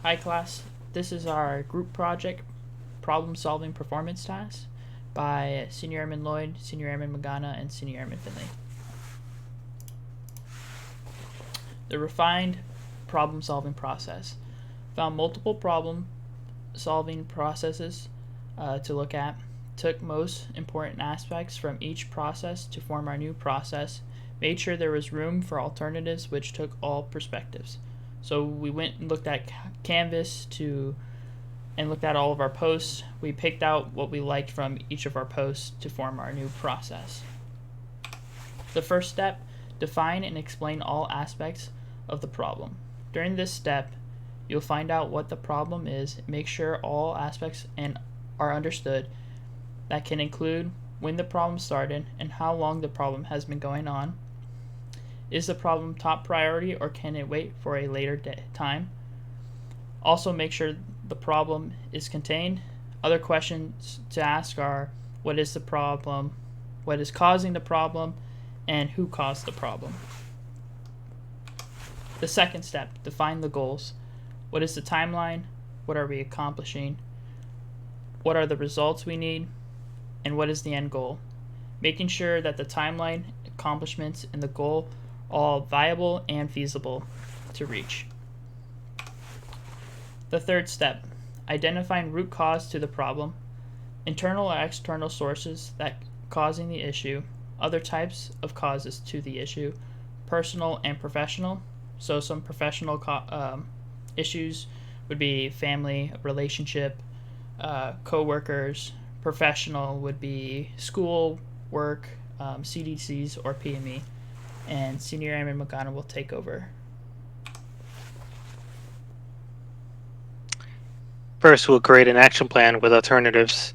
Hi class, this is our group project problem solving performance task by Senior Airman Lloyd, Senior Airman Magana, and Senior Airman Finley. The refined problem solving process. Found multiple problem solving processes to look at, took most important aspects from each process to form our new process, made sure there was room for alternatives which took all perspectives. So we went and looked at Canvas and looked at all of our posts. We picked out what we liked from each of our posts to form our new process. The first step, define and explain all aspects of the problem. During this step, you'll find out what the problem is, make sure all aspects are understood. That can include when the problem started and how long the problem has been going on. Is the problem top priority or can it wait for a later time? Also make sure the problem is contained. Other questions to ask are, what is the problem, what is causing the problem, and who caused the problem. The second step, define the goals. What is the timeline? What are we accomplishing? What are the results we need? And what is the end goal? Making sure that the timeline, accomplishments, and the goal are all viable and feasible to reach. The third step, identifying root cause to the problem, internal or external sources that causing the issue, other types of causes to the issue, personal and professional. So some professional issues would be family, relationship, co-workers. Professional would be school, work, CDCs, or PME. And Senior Airman Magana will take over. First, we'll create an action plan with alternatives.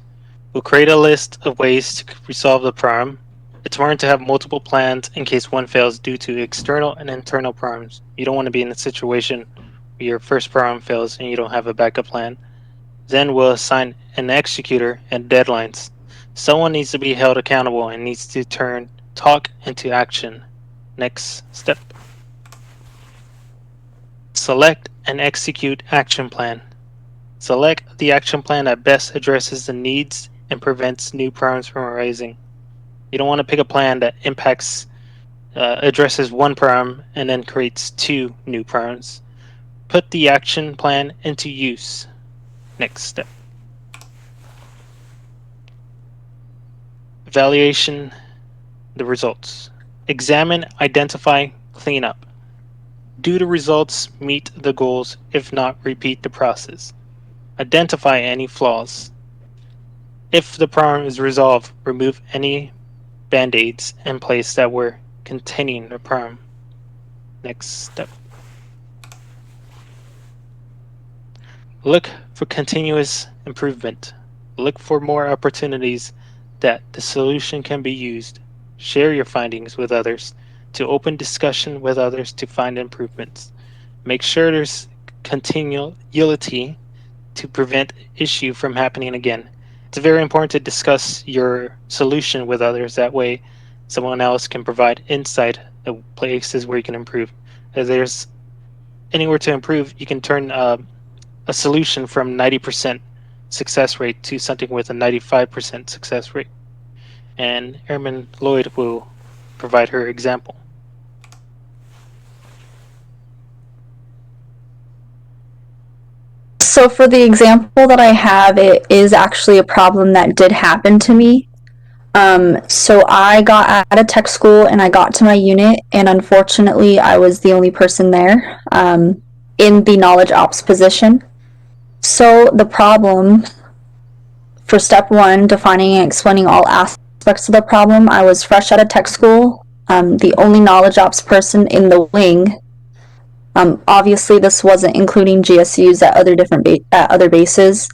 We'll create a list of ways to resolve the problem. It's important to have multiple plans in case one fails due to external and internal problems. You don't want to be in a situation where your first problem fails and you don't have a backup plan. Then we'll assign an executor and deadlines. Someone needs to be held accountable and needs to turn talk into action. Next step. Select and execute action plan. Select the action plan that best addresses the needs and prevents new problems from arising. You don't want to pick a plan that addresses one problem and then creates two new problems. Put the action plan into use. Next step. Evaluation the results. Examine, identify, clean up. Do the results meet the goals? If not, repeat the process. Identify any flaws. If the problem is resolved, remove any band-aids in place that were containing the problem. Next step. Look for continuous improvement. Look for more opportunities that the solution can be used. Share your findings with others to open discussion with others to find improvements. Make sure there's continuity to prevent issue from happening again. It's very important to discuss your solution with others. That way someone else can provide insight of places where you can improve. If there's anywhere to improve, you can turn a solution from 90% success rate to something with a 95% success rate. And Airman Lloyd will provide her example. So for the example that I have, it is actually a problem that did happen to me. So I got out of tech school and I got to my unit, and unfortunately, I was the only person there in the knowledge ops position. So the problem for step one, defining and explaining all aspects of the problem, I was fresh out of tech school, the only knowledge ops person in the wing. Obviously, this wasn't including GSUs at other bases.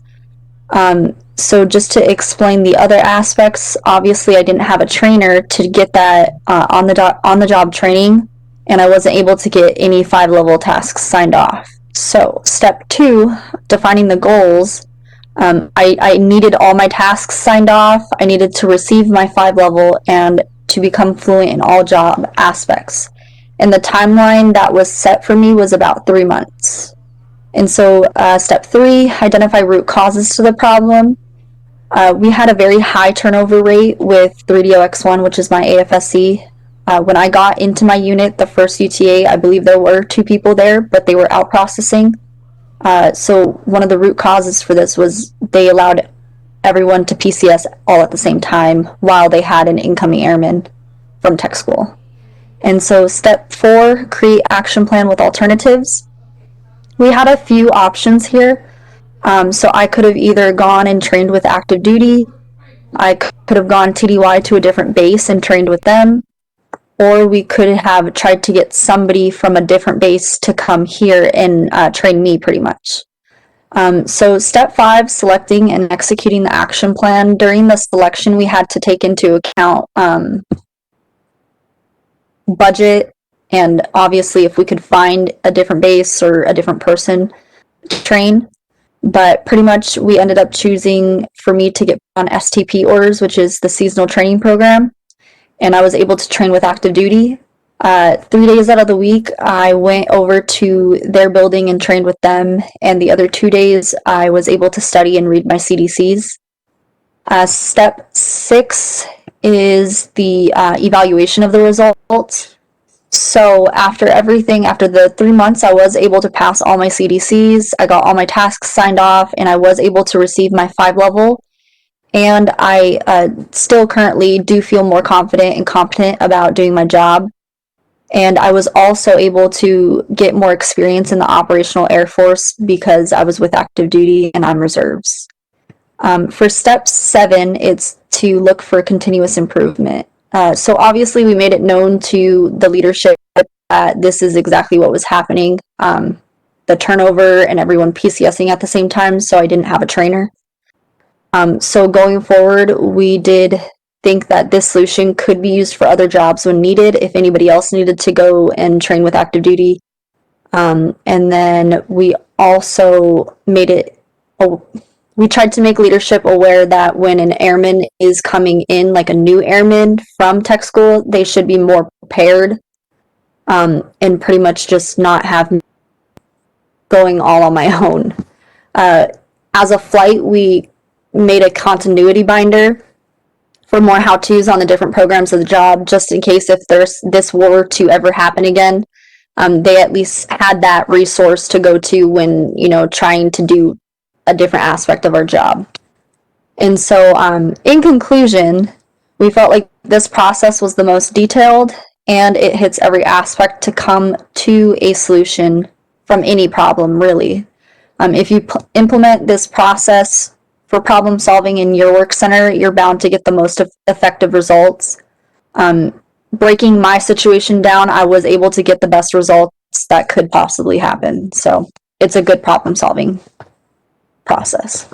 So just to explain the other aspects, obviously I didn't have a trainer to get that on the job training, and I wasn't able to get any 5-level tasks signed off. So step 2, defining the goals. I needed all my tasks signed off. I needed to receive my 5-level and to become fluent in all job aspects. And the timeline that was set for me was about 3 months. And so step 3, identify root causes to the problem. We had a very high turnover rate with 3DOX1, which is my AFSC. When I got into my unit, the first UTA, I believe there were 2 people there, but they were out processing. So one of the root causes for this was they allowed everyone to PCS all at the same time while they had an incoming airman from tech school. And so step 4, create action plan with alternatives. We had a few options here. So I could have either gone and trained with active duty, I could have gone TDY to a different base and trained with them, or we could have tried to get somebody from a different base to come here and train me pretty much. So step 5, selecting and executing the action plan. During the selection, we had to take into account budget, and obviously if we could find a different base or a different person to train. But pretty much we ended up choosing for me to get on STP orders, which is the seasonal training program. And I was able to train with active duty. 3 days out of the week, I went over to their building and trained with them. And the other 2 days, I was able to study and read my CDCs. Step 6 is the evaluation of the results. So after the 3 months, I was able to pass all my CDCs. I got all my tasks signed off, and I was able to receive my 5 level. And I still currently do feel more confident and competent about doing my job. And I was also able to get more experience in the operational Air Force because I was with active duty and I'm reserves. For step 7, it's to look for continuous improvement. So obviously we made it known to the leadership that this is exactly what was happening. The turnover and everyone PCSing at the same time, so I didn't have a trainer. So going forward, we did think that this solution could be used for other jobs when needed, if anybody else needed to go and train with active duty. And then we also we tried to make leadership aware that when an airman is coming in, like a new airman from tech school, they should be more prepared and pretty much just not have me going all on my own. As a flight, we made a continuity binder for more how-tos on the different programs of the job, just in case if this were to ever happen again. They at least had that resource to go to when, trying to do a different aspect of our job. And so in conclusion, we felt like this process was the most detailed and it hits every aspect to come to a solution from any problem, really. If you implement this process for problem solving in your work center, you're bound to get the most effective results. Breaking my situation down, I was able to get the best results that could possibly happen. So it's a good problem solving process.